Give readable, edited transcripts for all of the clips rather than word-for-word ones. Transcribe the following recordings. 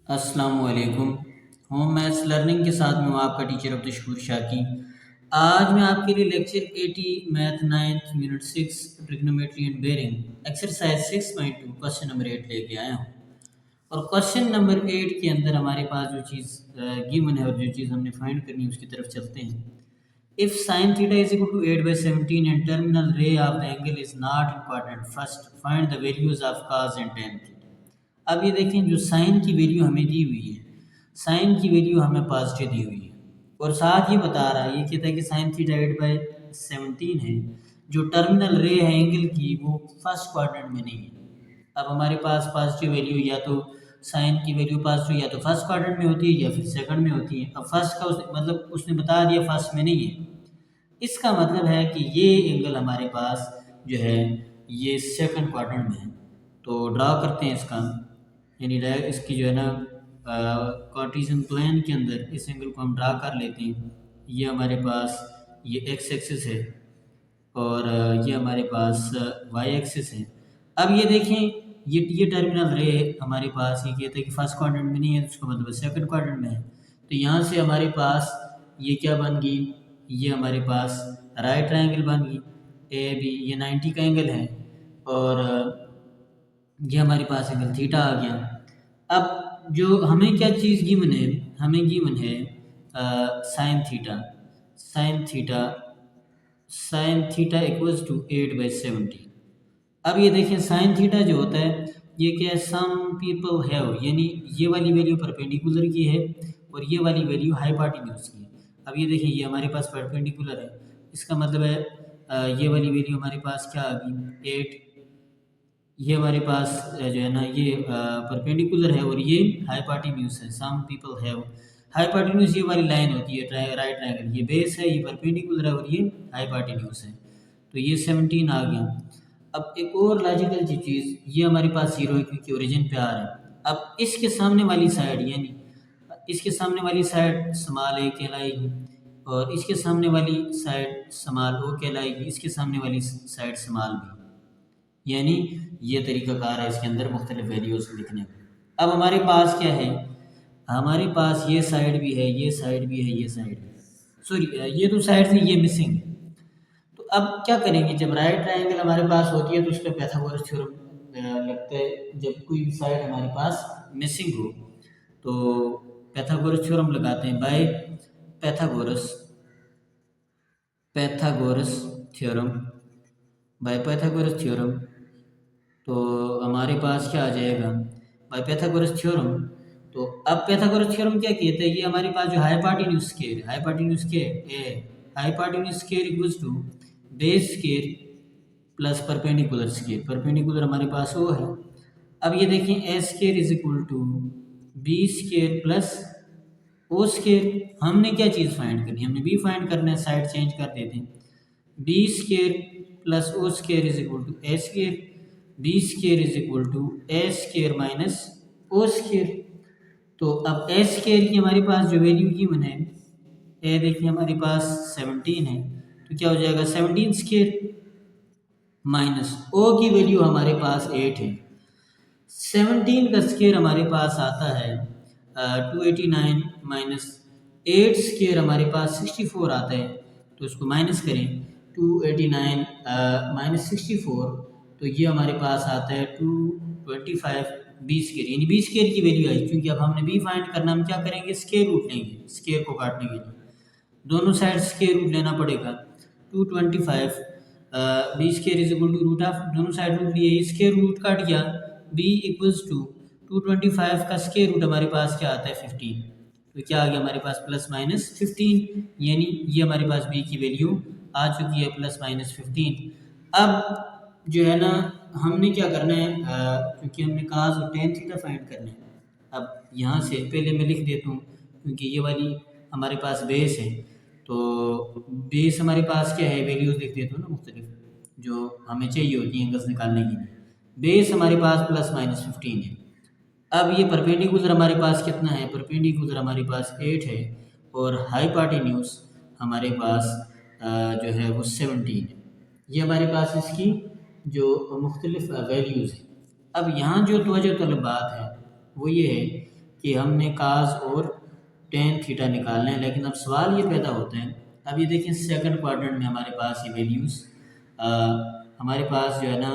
अस्सलामुअलैकुम। Home maths learning के साथ में हूँ आपका टीचर अब्दुल शाकी। आज मैं आपके लिए lecture 80 math 9th unit 6 trigonometry and bearing exercise 6.2 question number 8 लेके आया हूँ। और क्वेश्चन नंबर 8 के अंदर हमारे पास जो चीज़ गिवन है और जो चीज़ हमने फाइंड करनी है उसकी तरफ चलते हैं। If sin theta is equal to 8/17 and terminal ray of the angle is not in quadrant, first find the values of cos and tan theta। अब ये देखें, जो साइन की वैल्यू हमें दी हुई है, साइन की वैल्यू हमें पॉजिटिव दी हुई है और साथ ही बता रहा है, ये कहता है कि साइन थीटा 8/17 है। जो टर्मिनल रे है एंगल की वो फर्स्ट क्वाड्रेंट में नहीं है। अब हमारे पास पॉजिटिव वैल्यू या तो साइन की वैल्यू पॉजिटिव या तो फर्स्ट क्वाड्रेंट में होती है या फिर सेकंड में होती है। अब फर्स्ट का मतलब उसने बता दिया फर्स्ट में नहीं है, इसका मतलब है कि ये एंगल हमारे पास जो है ये सेकंड क्वाड्रेंट में है। तो ड्रा करते हैं इसका, यानी इसकी जो है ना कार्टेशियन प्लान के अंदर इस एंगल को हम ड्रा कर लेते हैं। ये हमारे पास ये एक्स एक्सिस है और ये हमारे पास वाई एक्सिस है। अब ये देखें, ये टर्मिनल रे हमारे पास, ये कहते हैं कि फर्स्ट क्वाड्रेंट में नहीं है, उसका मतलब सेकंड क्वाड्रेंट में है। तो यहाँ से हमारे पास ये क्या बन गई, ये हमारे पास राइट ट्रायंगल बन गई ए बी। ये 90 का एंगल है और ये हमारे पास एंगल थीटा आ गया। अब जो हमें क्या चीज़ गिवन है, हमें गिवन है sine theta. Sine theta sine theta equals to 8/17। अब ये देखें, साइन थीटा जो होता है ये क्या है, सम पीपल हैव, यानी ये वाली वैल्यू परपेंडिकुलर की है और ये वाली वैल्यू हाइपोटेन्यूज की है। अब ये देखें, ये हमारे पास परपेंडिकुलर है, इसका मतलब है ये वाली वैल्यू हमारे पास क्या आ गई 8। ये हमारे पास जो है ना ये परपेंडिकुलर है और ये हाइपोटेन्यूज है। सम पीपल हैव, हाइपोटेन्यूज ये वाली लाइन होती है राइट ट्रायंगल, ये बेस है, ये परपेंडिकुलर है और ये हाइपोटेन्यूज है। तो ये 17 आ गया। अब एक और लॉजिकल चीज़, ये हमारे पास 0 है क्योंकि ओरिजिन पे आ रहा है। अब इसके सामने वाली साइड, यानी इसके सामने वाली साइड स्मॉल ए कहलाएगी और इसके सामने वाली साइड स्मॉल ओ कहलाएगी, इसके सामने वाली साइड स्मॉल बी। यानी ये तरीकाकार है इसके अंदर मुख्तलिफ वैल्यूज लिखने का। अब हमारे पास क्या है, हमारे पास ये साइड भी है, ये साइड भी है, ये साइड भी है, सॉरी ये तो साइड थी, ये मिसिंग। तो अब क्या करेंगे, जब राइट ट्रायंगल हमारे पास होती है तो उस पर पाइथागोरस थ्योरम लगता है। जब कोई भी साइड हमारे पास मिसिंग हो तो पाइथागोरस थ्योरम लगाते हैं by Pythagoras Pythagoras theorem by Pythagoras theorem. तो हमारे पास क्या आ जाएगा बाय पाइथागोरस थ्योरम। तो अब पाइथागोरस थ्योरम क्या कहते हैं, ये हमारे पास जो हाइपोटेन्यूज स्क्वायर है, hypotenuse square a, hypotenuse square equals to base square plus perpendicular square. Perpendicular हमारे पास वो है। अब ये देखें, A square is equal to B square plus O square. हमने क्या चीज़ फाइंड करनी है, हमने बी फाइंड करना है, साइड चेंज कर देते हैं। B square plus O square is equal to A square, B square is equal to A square minus O square. तो अब ए स्क्वायर की हमारे पास जो वैल्यू गिवन है, ए देखिए हमारे पास 17 है, तो क्या हो जाएगा 17 स्क्वायर माइनस ओ की वैल्यू हमारे पास 8 है। 17 का स्क्वायर हमारे पास आता है 289 माइनस 8 स्क्वायर हमारे पास 64 आता है। तो इसको माइनस करें, 289 माइनस 64, तो ये हमारे पास आता है 225 बी स्क्वायर, यानी बी स्क्वायर की वैल्यू आई। क्योंकि अब हमने बी फाइंड करना, हम क्या करेंगे, स्क्वायर रूट लेंगे, स्क्वायर को काटने के लिए दोनों साइड स्क्वायर रूट लेना पड़ेगा। 225 B square is equal to root of, दोनों साइड रूट लिए, स्क्वायर रूट काट गया, बी इक्वल्स टू 225 का स्क्वायर रूट हमारे पास क्या आता है 15। तो क्या आ गया हमारे पास प्लस माइनस 15, यानी ये हमारे पास बी की वैल्यू आ चुकी है प्लस माइनस 15। अब जो है ना हमने क्या करना है, क्योंकि हमने काज और टेन थीटा फाइंड करना है। अब यहाँ से पहले मैं लिख देता हूँ, क्योंकि ये वाली हमारे पास बेस है। तो बेस हमारे पास क्या है, वैल्यूज लिख देता हूँ ना मुख्तलिफ जो हमें चाहिए होती हैं एंगल्स निकालने के लिए। बेस हमारे पास प्लस माइनस 15 है। अब ये परपेंडिकुलर हमारे पास कितना है, परपेंडिकुलर हमारे पास 8 है और हाइपोटेन्यूज हमारे पास जो है वो 17 है। ये हमारे पास इसकी जो मुख्तलिफ वैल्यूज़ हैं। अब यहाँ जो तवज्जो तलब बात है वो ये है कि हमने काज और टेन थीटा निकालना है, लेकिन अब सवाल ये पैदा होता है। अब ये देखिए सेकंड क्वाड्रेंट में हमारे पास ये वैल्यूज़ हमारे पास जो है ना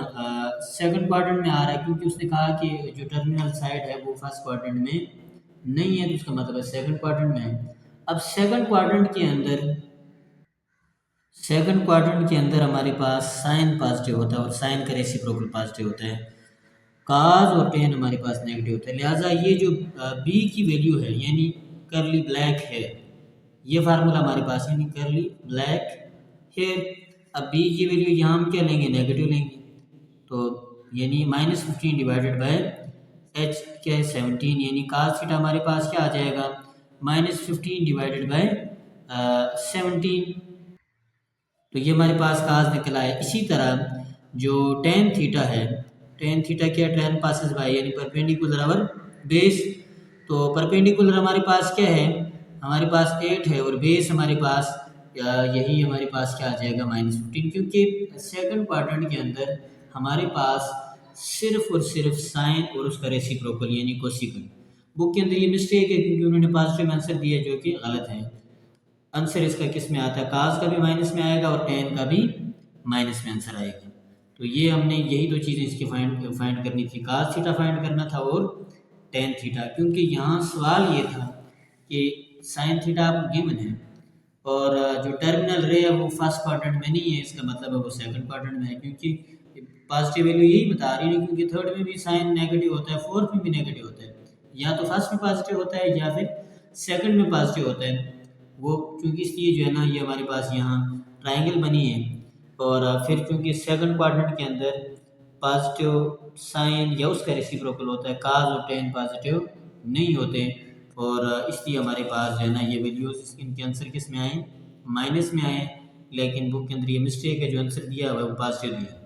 सेकंड क्वाड्रेंट में आ रहा है, क्योंकि उसने कहा कि जो टर्मिनल साइड है वो फर्स्ट क्वाड्रेंट में नहीं है, तो इसका मतलब है सेकंड क्वाड्रेंट में है। अब सेकंड क्वाड्रेंट के अंदर हमारे पास साइन पॉजिटिव होता है और साइन का रेसिप्रोकल पॉजिटिव होता है, काज और टेन हमारे पास नेगेटिव होता है। लिहाजा ये जो बी की वैल्यू है यानी करली ब्लैक है, ये फार्मूला हमारे पास है, यानी करली ब्लैक है। अब बी की वैल्यू यहाँ हम क्या लेंगे, नेगेटिव लेंगे, तो यानी -15 डिवाइडेड बाय एच क्या है 17, यानी काज थीटा हमारे पास क्या आ जाएगा, -15 डिवाइडेड बाय 17। तो ये हमारे पास काज निकला है। इसी तरह जो टेन थीटा है, टेन थीटा क्या, टेन पासेस बाय यानी परपेंडिकुलर आवर बेस। तो परपेंडिकुलर हमारे पास क्या है, हमारे पास 8 है और बेस हमारे पास यही हमारे पास क्या आ जाएगा -15, क्योंकि सेकंड क्वाड्रेंट के अंदर हमारे पास सिर्फ और सिर्फ साइन और उसका रेसिप्रोकल यानी कोसिकन। बुक के अंदर ये मिस्टेक है क्योंकि उन्होंने पॉजिटिव आंसर दिया जो कि गलत है। आंसर इसका किस में आता है, काज का भी माइनस में आएगा और टेन का भी माइनस में आंसर आएगा। तो ये हमने यही दो चीज़ें इसकी फाइंड करनी थी, काज थीटा फाइंड करना था और टेन थीटा, क्योंकि यहाँ सवाल ये था कि साइन थीटा आपको गिवन है और जो टर्मिनल रे है वो फर्स्ट क्वाड्रेंट में नहीं है, इसका मतलब है वो सेकंड क्वाड्रेंट में है, क्योंकि पॉजिटिव वैल्यू यही बता रही है, क्योंकि थर्ड में भी साइन नेगेटिव होता है, फोर्थ में भी नेगेटिव होता है, या तो फर्स्ट में पॉजिटिव होता है या फिर सेकंड में पॉजिटिव होता है वो, क्योंकि इसलिए जो है ना ये हमारे पास यहाँ ट्राइंगल बनी है। और फिर क्योंकि सेकंड क्वाड्रेंट के अंदर पॉजिटिव साइन या उसका रेसिप्रोकल होता है, काज और टेन पॉजिटिव नहीं होते, और इसलिए हमारे पास जो है ना ये वैल्यूज इनके आंसर किस में आए, माइनस में आए। लेकिन बुक के अंदर ये मिस्टेक है, जो आंसर दिया हुआ है वो पॉजिटिव दिया।